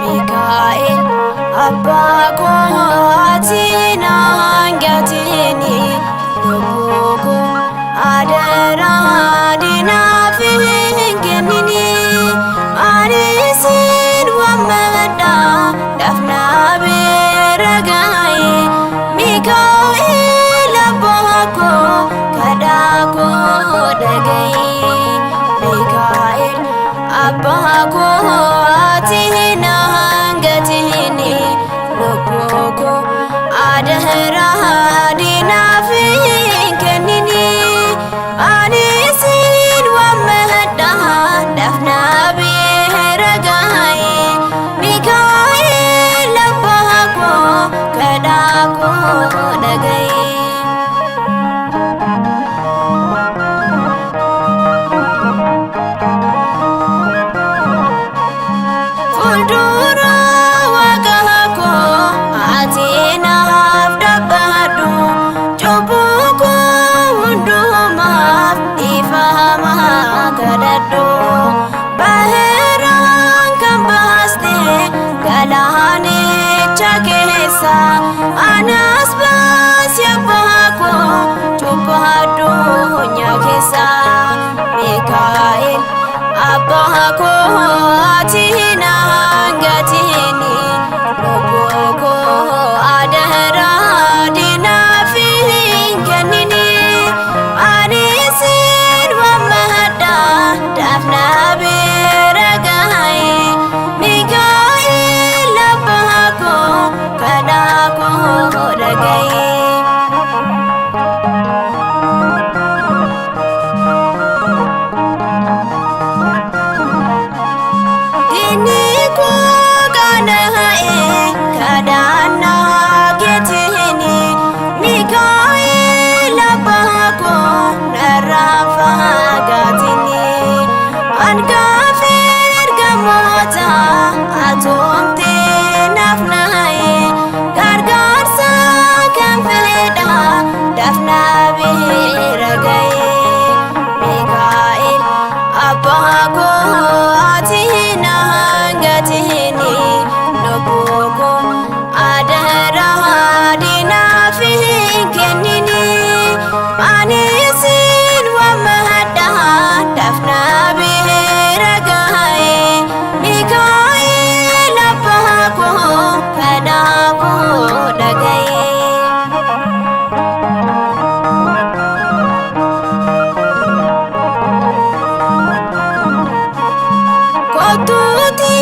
ሚካኤል አባ ኮአቲና አንጋቲኒ ሎኮኮ አደራ ዲናፊንገኒኒ አሪሲን ወመዳ ዳፍና ቤረጋይ ሚካኤል አባኮ ከዳኮ ደገይ ሚካኤል አባኮ አቲና አንገቲኒ ሎኮኮ አደራ ዲናፊንገኒኒ አኒሲን ወመዳ ዳፍና ቤረጋይ ሚካኤል አባኮ ከዳኮ ደገይ Fuldura wagako atina afdabadu Jobuko unduma ifama kadadu Baheran kambaste galane chakesa Anas basya bako chupadu nyakesa Mikael Abako atina angatini Loboko adara dinafiingenini Anisin wamada dafna beragai Mikael Abako kadako dagai kadana getini Mikael Abako narafa gatini angafir gamota atomte nafnai gargarsa kamfeda dafna biragai Mikael Abako atina gatini Loboko adara dinafiingenini Anisin wamada dafna beragai Mikael Abako kadako dagai Kotuti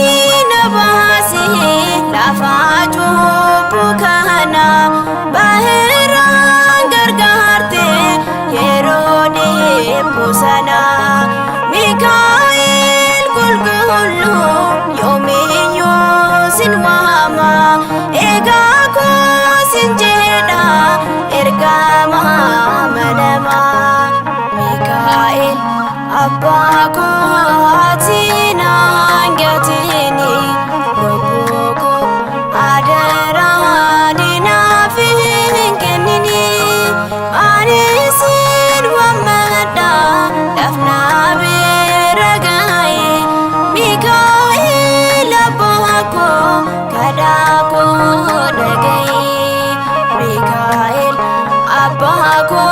nabasi lafaju bukana baheran gargarte yerode pusana Mikael kulgulu yomiyo sinwama egako sinjeda ergama manama Mikael Abako atina angatini Loboko adara dinafiingenini Anisin wamada dafna beragai Mikael Abako kadako dagai Mikael Abako